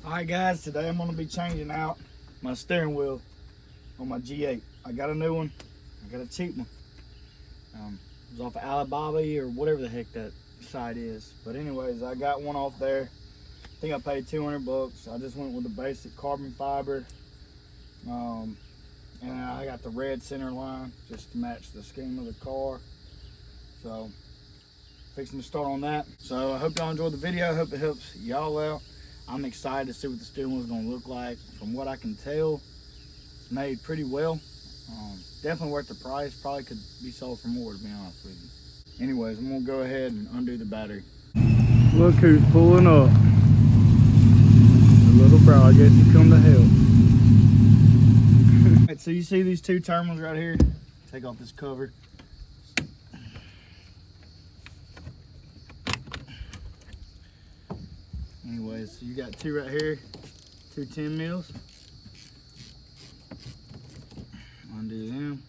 Alright guys, today I'm going to be changing out my steering wheel on my G8. I got a new one. I got a cheap one. It was off of Alibaba or whatever the heck that site is. But anyways, I got one off there. I think I paid 200 bucks. I just went with the basic carbon fiber. And I got the red center line just to match the scheme of the car. So, fixing to start on that. So I hope y'all enjoyed the video. I hope it helps y'all out. I'm excited to see what the steering wheel is going to look like. From what I can tell, it's made pretty well. Definitely worth the price. Probably could be sold for more, to be honest with you. Anyways, I'm going to go ahead and undo the battery. Look who's pulling up. The little bro, I guess he come to help. Alright, so you see these two terminals right here? Take off this cover. Anyways, so you got two right here, two 10 mils. Undo them.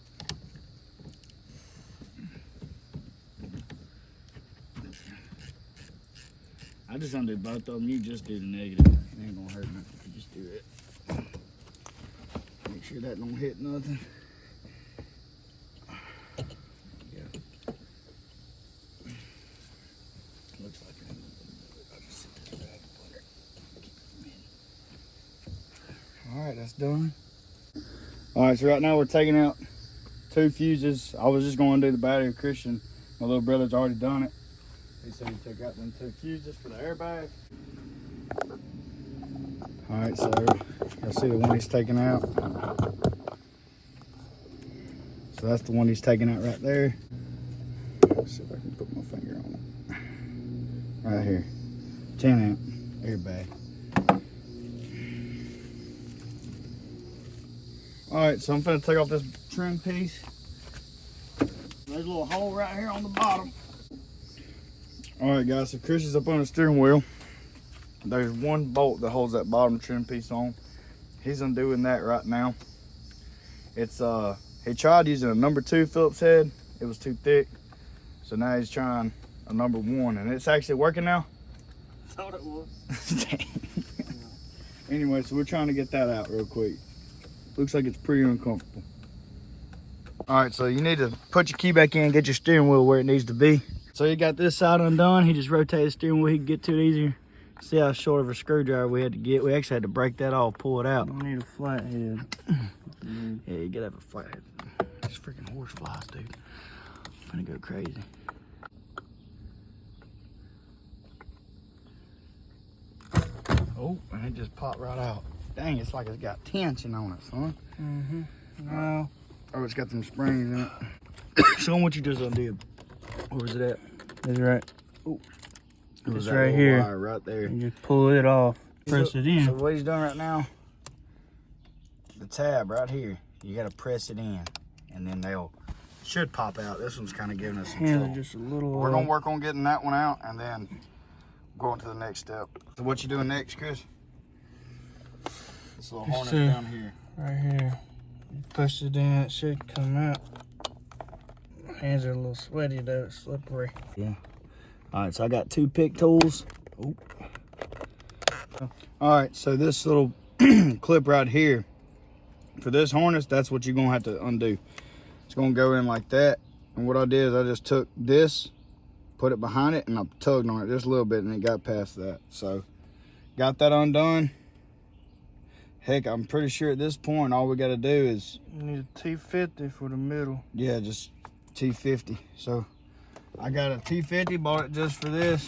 I just undo both of them. You just do the negative. It ain't gonna hurt nothing if you just do it. Make sure that don't hit nothing. Yeah. Looks like it. I'll just sit this back and put it. Alright, that's done. Alright, so right now we're taking out two fuses. I was just going to do the battery with Christian. My little brother's already done it. He said he took out them two fuses for the airbag. Alright, so you'll see the one he's taking out. So that's the one he's taking out right there. Let's see if I can put my finger on it. Right here. 10 amp airbag. Alright, so I'm gonna take off this trim piece. There's a little hole right here on the bottom. Alright guys, so Chris is up on the steering wheel. There's one bolt that holds that bottom trim piece on. He's undoing that right now. It's he tried using a number 2 Phillips head. It was too thick. So now he's trying a number 1 and it's actually working now. Thought it was. Dang. Anyway, so we're trying to get that out real quick. Looks like it's pretty uncomfortable. Alright, so you need to put your key back in, get your steering wheel where it needs to be. So you got this side undone. He just rotated the steering wheel, he can get to it easier. See how short of a screwdriver we had to get. We actually had to break that off, pull it out. I need a flathead. Yeah, you gotta have a flathead. These freaking horse flies, dude. I'm gonna go crazy. Oh, and it just popped right out. Dang, it's like it's got tension on it, son. Wow. Oh, it's got some springs in it. Show them what you just undid. Where was it at? It's right. Oh, It's right here. Wire right there. You just pull it off. Press it in. So what he's doing right now, the tab right here, you gotta press it in, and then they'll should pop out. This one's kind of giving us some trouble. Just a little. We're gonna work on getting that one out, and then go on to the next step. So what you doing next, Chris? This little harness down here. Right here. You push it in, it should come out. My hands are a little sweaty though, it's slippery. Yeah. All right, so I got 2 pick tools. Oh. All right, so this little clip right here, for this harness, that's what you're gonna have to undo. It's gonna go in like that. And what I did is I just took this, put it behind it, and I tugged on it just a little bit, and it got past that. So, got that undone. Heck, I'm pretty sure at this point, all we gotta do is... You need a T50 for the middle. Yeah, just T50. So, I got a T50, bought it just for this,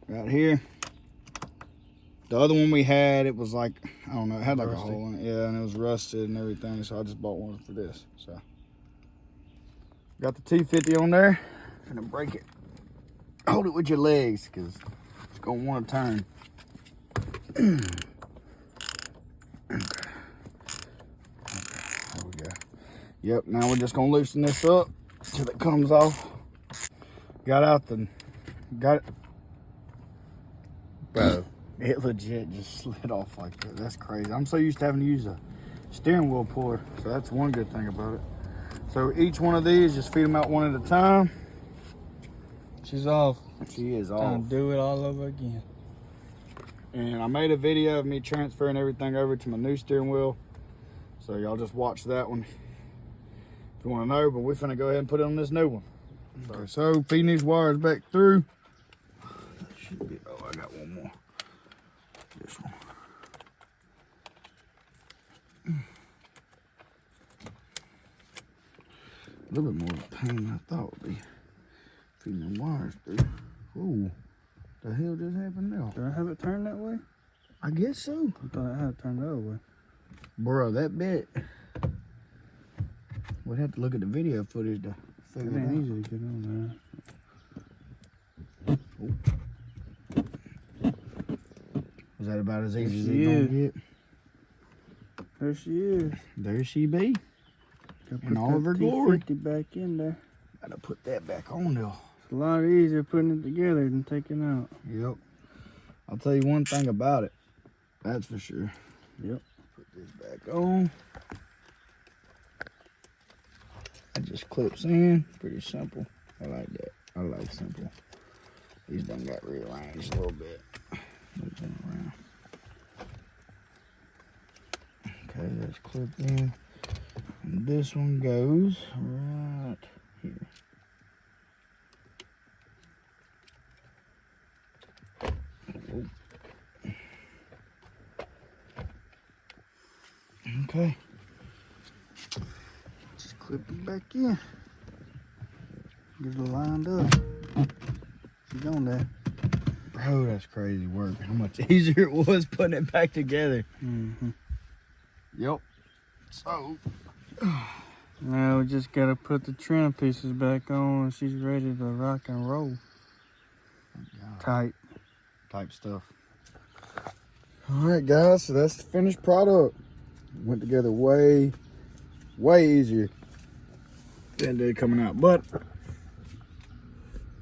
right here. The other one we had, it was like, I don't know, it had like rusty. A hole in it. Yeah, and it was rusted and everything, so I just bought one for this. So, got the T50 on there. I'm gonna break it. Hold it with your legs, because it's gonna want to turn. Okay, there we go. Yep, now we're just gonna loosen this up till it comes off. Got it. Bro, it legit just slid off like that. That's crazy. I'm so used to having to use a steering wheel puller, so that's one good thing about it. So each one of these, just feed them out one at a time. She's off. She is off. Gonna do it all over again. And I made a video of me transferring everything over to my new steering wheel. So y'all just watch that one if you want to know. But we're finna go ahead and put it on this new one. Okay, so feeding these wires back through. That should be, oh, I got one more. This one. A little bit more of a pain than I thought it would be. Feeding the wires through. Ooh, the hell just happened now? Do I have it turned that way? I guess so. I thought I had it turned the other way. Bro, that bit. We'd have to look at the video footage to figure it out. It's easy to get on there. Oh. Was that about as easy as She it's gonna is. get? There she is. There she be. Gotta In put all of that her glory. T50 back in there. Gotta put that back on there. It's a lot easier putting it together than taking out. Yep. I'll tell you one thing about it. That's for sure. Yep. Put this back on. It just clips in. Pretty simple. I like that. I like simple. These done got rearranged a little bit. Move them around. Okay, that's clipped in. And this one goes right here. Oh. Okay. Just clip it back in. Get it lined up. She's on there. Bro, that's crazy work. How much easier it was putting it back together. Mm-hmm. Yep. So. Now we just gotta put the trim pieces back on and she's ready to rock and roll. Tight. Type stuff. Alright guys, so that's the finished product. Went together way easier than it did coming out. But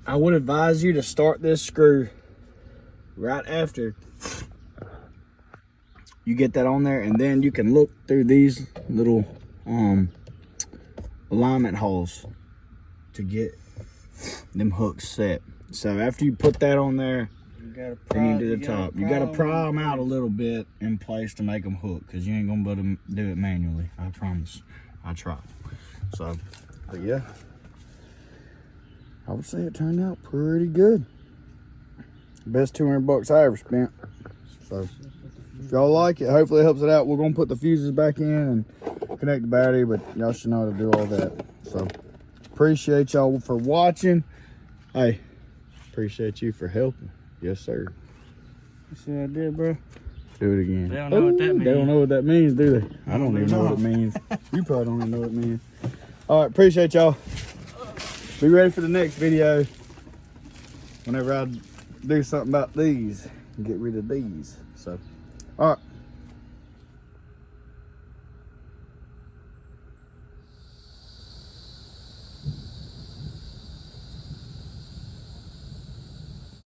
I would advise you to start this screw right after you get that on there, and then you can look through these little alignment holes to get them hooks set. So after you put that on there, and into the top, you gotta pry them out a little bit in place to make them hook, because you ain't gonna be able to do it manually. I promise. I try. So, but yeah, I would say it turned out pretty good. Best $200 I ever spent. So if y'all like it, hopefully it helps it out. We're gonna put the fuses back in and connect the battery, but y'all should know how to do all that. So appreciate y'all for watching. Hey, appreciate you for helping. Yes, sir. You see what I did, bro? Do it again. They don't know what that means. They don't know what that means, do they? I don't even know what it means. You probably don't even know what it means. All right, appreciate y'all. Be ready for the next video whenever I do something about these and get rid of these. So, all right.